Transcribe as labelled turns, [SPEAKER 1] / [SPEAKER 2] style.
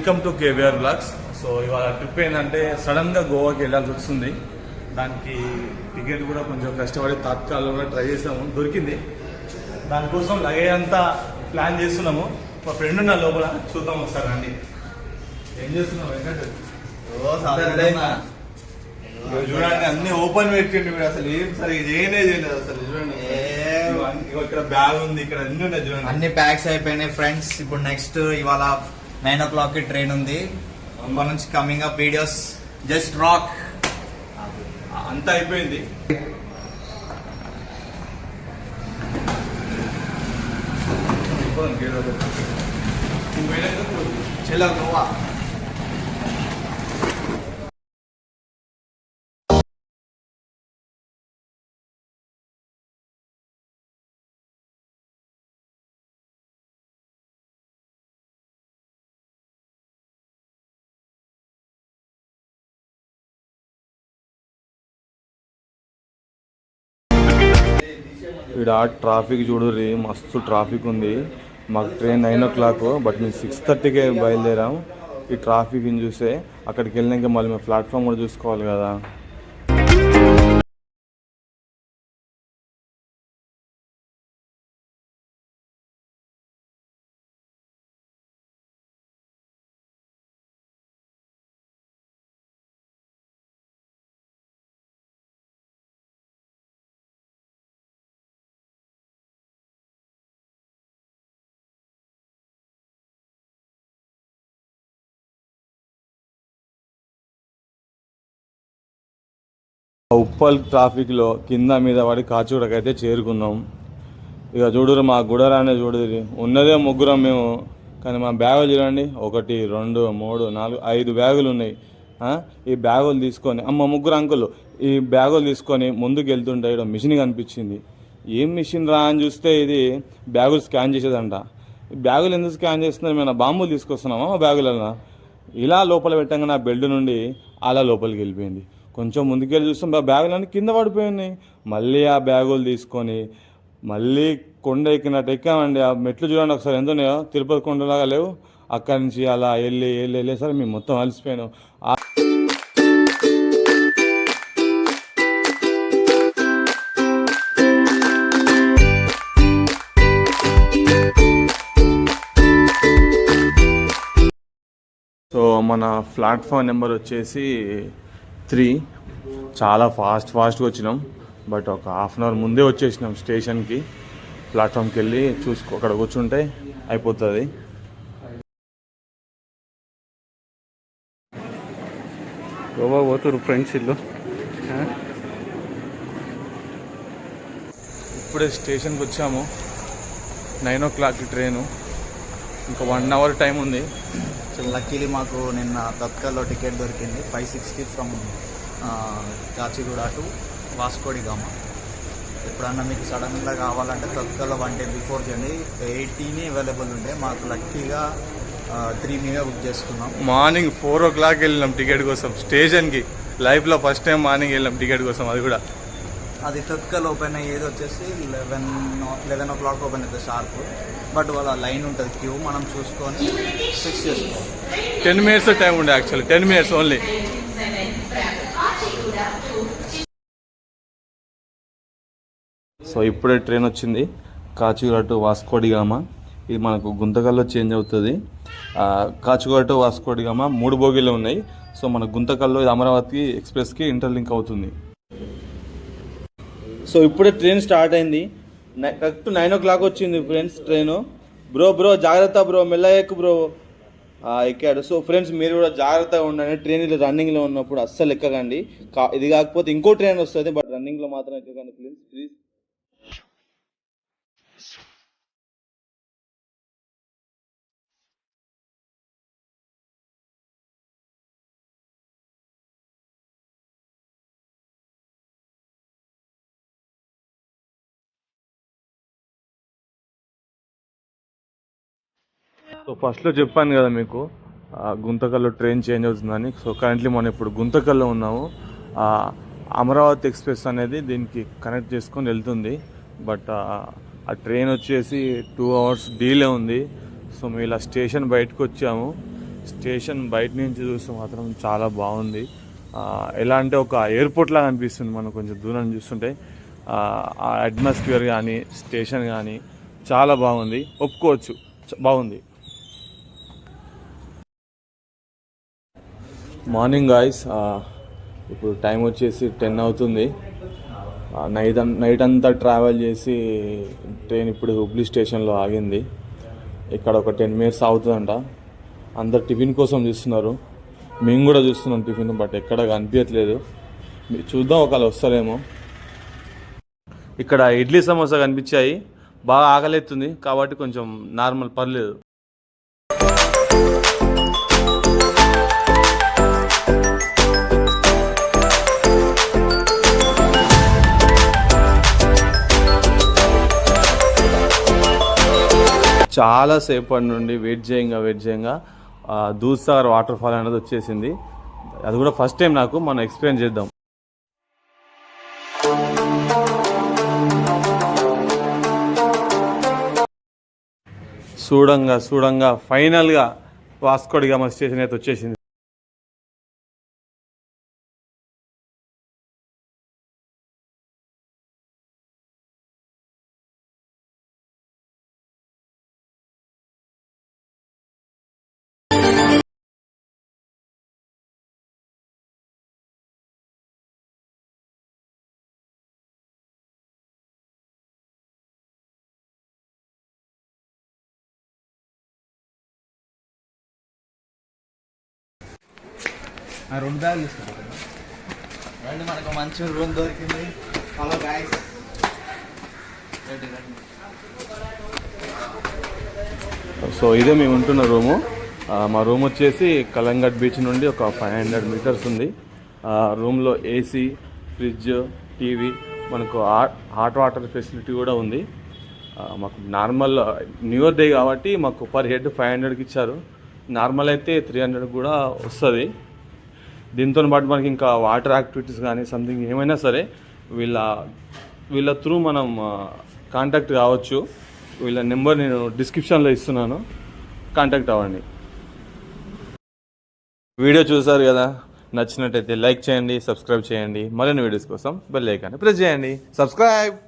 [SPEAKER 1] Welcome to KVR blogs. So ఇవాళ trip ఏంటంటే సడన్గా గోవాకి వెళ్ళాల్సి వస్తుంది. దానికి టికెట్ కూడా కొంచెం కష్టపడి తాత్కాలంలో ట్రై చేసాము, దొరికింది. దానికోసం లగేజ్ అంతా ప్లాన్ చేస్తున్నాము. మా ఫ్రెండ్ ఉన్న లోపల, చూద్దాం ఒకసారి రండి. ఏం చేస్తున్నాం వెంకట? చూడండి అన్ని ఓపెన్ పెట్టండి, మీరు అసలు ఏం సరిగ్గా చేయలేదు అసలు. చూడండి ఇక్కడ బ్యాగ్ ఉంది, ఇక్కడ అన్ని ఉన్నాయి చూడండి.
[SPEAKER 2] అన్ని ప్యాక్స్ అయిపోయినాయి ఫ్రెండ్స్. ఇప్పుడు నెక్స్ట్ ఇవాళ 9 o'clock కి ట్రైన్ ఉంది. అప్పటి నుంచి coming up videos, just rock
[SPEAKER 1] అంతా అయిపోయింది.
[SPEAKER 2] చలో గోవా.
[SPEAKER 1] ఇక్కడ ట్రాఫిక్ చూడుర్రి, మస్తు ట్రాఫిక్ ఉంది. మాకు ట్రైన్ 9 o'clock, బట్ మేము 6:30కే బయలుదేరాం. ఈ ట్రాఫిక్ని చూస్తే అక్కడికి వెళ్ళినాక మళ్ళీ మేము ప్లాట్ఫామ్ కూడా చూసుకోవాలి కదా. ఉప్పల్ ట్రాఫిక్లో కింద మీద పడి కాచిగూడకైతే చేరుకున్నాం. ఇక చూడరు మా గుడరానే చూడరు, ఉన్నదే ముగ్గురం మేము, కానీ మా బ్యాగులు చూడండి, 1 2 3 4 5 బ్యాగులు ఉన్నాయి. ఈ బ్యాగులు తీసుకొని ముగ్గురు అంకులు ఈ బ్యాగులు తీసుకొని ముందుకు వెళ్తుంటే ఇక్కడ మిషన్ కనిపించింది. ఏం మిషన్ రా అని చూస్తే ఇది బ్యాగులు స్కాన్ చేసేదంట. ఈ బ్యాగులు ఎందుకు స్కాన్ చేస్తున్నారు? మేము బాంబులు తీసుకొస్తున్నామా మా బ్యాగులలో? ఇలా లోపల పెట్టంగా నా బెల్ట్ నుండి అలా లోపలికి వెళ్ళిపోయింది. కొంచెం ముందుకెళ్ళి చూస్తాం, బ్యాగులన్నీ కింద పడిపోయినాయి. మళ్ళీ ఆ బ్యాగులు తీసుకొని మళ్ళీ కొండ ఎక్కినట్టు ఎక్కామండి. ఆ మెట్లు చూడండి ఒకసారి ఎంత ఉన్నాయో, తిరుపతి కొండలాగా లేవు. అక్కడి నుంచి అలా వెళ్ళేసరికి మేము మొత్తం అలసిపోయాను. సో మన ప్లాట్ఫామ్ నెంబర్ వచ్చేసి 3. చాలా ఫాస్ట్గా వచ్చినాం, బట్ ఒక ½ an hour ముందే వచ్చేసినాం స్టేషన్కి. ప్లాట్ఫామ్కి వెళ్ళి అక్కడ కూర్చుంటే అయిపోతుంది. గోవా పోతురు ఫ్రెండ్స్ ఇల్లు. ఇప్పుడే స్టేషన్కి వచ్చాము. 9 o'clock ట్రైను, ఇంకా 1 hour టైం ఉంది.
[SPEAKER 2] సో లక్కీలీ మాకు నిన్న తత్కాల్లో టికెట్ దొరికింది. 560 from Kacheguda to Vasco da Gama. ఎప్పుడన్నా మీకు సడన్గా కావాలంటే తత్కాల్లో 1 day బిఫోర్ చేయండి. 80 అవైలబుల్ ఉండే, మాకు లక్కీగా 3 మీద బుక్ చేసుకున్నాం.
[SPEAKER 1] మార్నింగ్ 4 o'clock వెళ్ళినాం టికెట్ కోసం స్టేషన్కి. లైఫ్లో ఫస్ట్ టైం మార్నింగ్ వెళ్ళినాం టికెట్ కోసం.
[SPEAKER 2] అది తత్కాల్ ఓపెన్ అయ్యేది వచ్చేసి 11 o'clock ఓపెన్ అవుతుంది షార్ప్. బట్ వాళ్ళ లైన్ ఉంటుంది, క్యూ, మనం చూసుకొని ఫిక్స్ చేసుకోవాలి.
[SPEAKER 1] 10 minutes టైం ఉండే, యాక్చువల్లీ 10 minutes ఓన్లీ. సో ఇప్పుడే ట్రైన్ వచ్చింది, కాచిగూడ టు వాస్కోడి గామా. ఇది మనకు గుంతకల్లో చేంజ్ అవుతుంది. కాచిగూడ టు వాస్కోడి గామా 3 బోగీలు ఉన్నాయి. సో మన గుంతకల్లో ఇది అమరావతి ఎక్స్ప్రెస్కి ఇంటర్లింక్ అవుతుంది. సో ఇప్పుడే ట్రైన్ స్టార్ట్ అయింది. కరెక్ట్ 9 o'clock వచ్చింది ఫ్రెండ్స్ ట్రైను. బ్రో జాగ్రత్త బ్రో, మెల్ల ఎక్కు బ్రో. ఎక్కాడు. సో ఫ్రెండ్స్ మీరు కూడా జాగ్రత్తగా ఉండండి. ట్రైన్ ఇలా రన్నింగ్లో ఉన్నప్పుడు అస్సలు ఎక్కకండి. ఇది కాకపోతే ఇంకో ట్రైన్ వస్తుంది, బట్ రన్నింగ్లో మాత్రం ఎక్కకండి ప్లీజ్. సో ఫస్ట్లో చెప్పాను కదా మీకు, గుంతకల్లో ట్రైన్ చేంజ్ అవుతుందని. సో కరెంట్లీ మనం ఇప్పుడు గుంతకల్లో ఉన్నాము. అమరావతి ఎక్స్ప్రెస్ అనేది దీనికి కనెక్ట్ చేసుకొని వెళ్తుంది. బట్ ఆ ట్రైన్ వచ్చేసి 2 hours డీలే ఉంది. సో మేము ఇలా స్టేషన్ బయటకు వచ్చాము. స్టేషన్ బయట నుంచి చూస్తే మాత్రం చాలా బాగుంది. ఎలా అంటే ఒక ఎయిర్పోర్ట్ లాగా అనిపిస్తుంది మనకు కొంచెం దూరం చూస్తుంటే. ఆ అట్మాస్ఫియర్ కానీ స్టేషన్ కానీ చాలా బాగుంది, ఒప్పుకోవచ్చు, బాగుంది. మార్నింగ్ గాయ్స్, ఇప్పుడు టైం వచ్చేసి 10 అవుతుంది. నైట్ అంతా ట్రావెల్ చేసి ట్రైన్ ఇప్పుడు హుబ్లీ స్టేషన్లో ఆగింది. ఇక్కడ ఒక 10 మినిట్స్ అవుతుందంట. అందరు టిఫిన్ కోసం చూస్తున్నారు, మేము కూడా చూస్తున్నాం టిఫిన్, బట్ ఎక్కడ కనిపించట్లేదు. చూద్దాం ఒకవేళ వస్తారేమో. ఇక్కడ ఇడ్లీ సమోసా కనిపించాయి, బాగా ఆకలిస్తుంది కాబట్టి కొంచెం నార్మల్, పర్లేదు. చాలా సేపటి నుండి వెయిట్ చేయంగా దూద్సాగర్ వాటర్ ఫాల్ అనేది వచ్చేసింది. అది కూడా ఫస్ట్ టైం నాకు, మనం ఎక్స్పీరియన్స్ చేద్దాం. చూడంగా ఫైనల్గా వాస్కో డి గామా స్టేషన్ అయితే వచ్చేసింది.
[SPEAKER 2] ఆ 2 బ్యాగులు ఇస్తాను రండి, మనకు మంచి రూమ్ దొరికింది. హలో గాయ్స్,
[SPEAKER 1] సో ఇదే మేము ఉంటున్న రూము. మా రూమ్ వచ్చేసి కలంగట్ బీచ్ నుండి ఒక 500 మీటర్స్ ఉంది. రూమ్లో ఏసీ, ఫ్రిడ్జ్, టీవీ, మనకు హాట్ వాటర్ ఫెసిలిటీ కూడా ఉంది. మాకు నార్మల్ న్యూ ఇయర్ డే కాబట్టి మాకు పర్ హెడ్ 500కి ఇచ్చారు. నార్మల్ అయితే 300 కూడా వస్తుంది. దీంతో పాటు మనకి ఇంకా వాటర్ యాక్టివిటీస్ కానీ సంథింగ్ ఏమైనా సరే వీళ్ళ త్రూ మనం కాంటాక్ట్ కావచ్చు. వీళ్ళ నెంబర్ నేను డిస్క్రిప్షన్లో ఇస్తున్నాను, కాంటాక్ట్ అవ్వండి. వీడియో చూసారు కదా, నచ్చినట్టయితే లైక్ చేయండి, సబ్స్క్రైబ్ చేయండి. మరిన్ని వీడియోస్ కోసం బెల్ ఐకాన్ని ప్రెస్ చేయండి. సబ్స్క్రైబ్.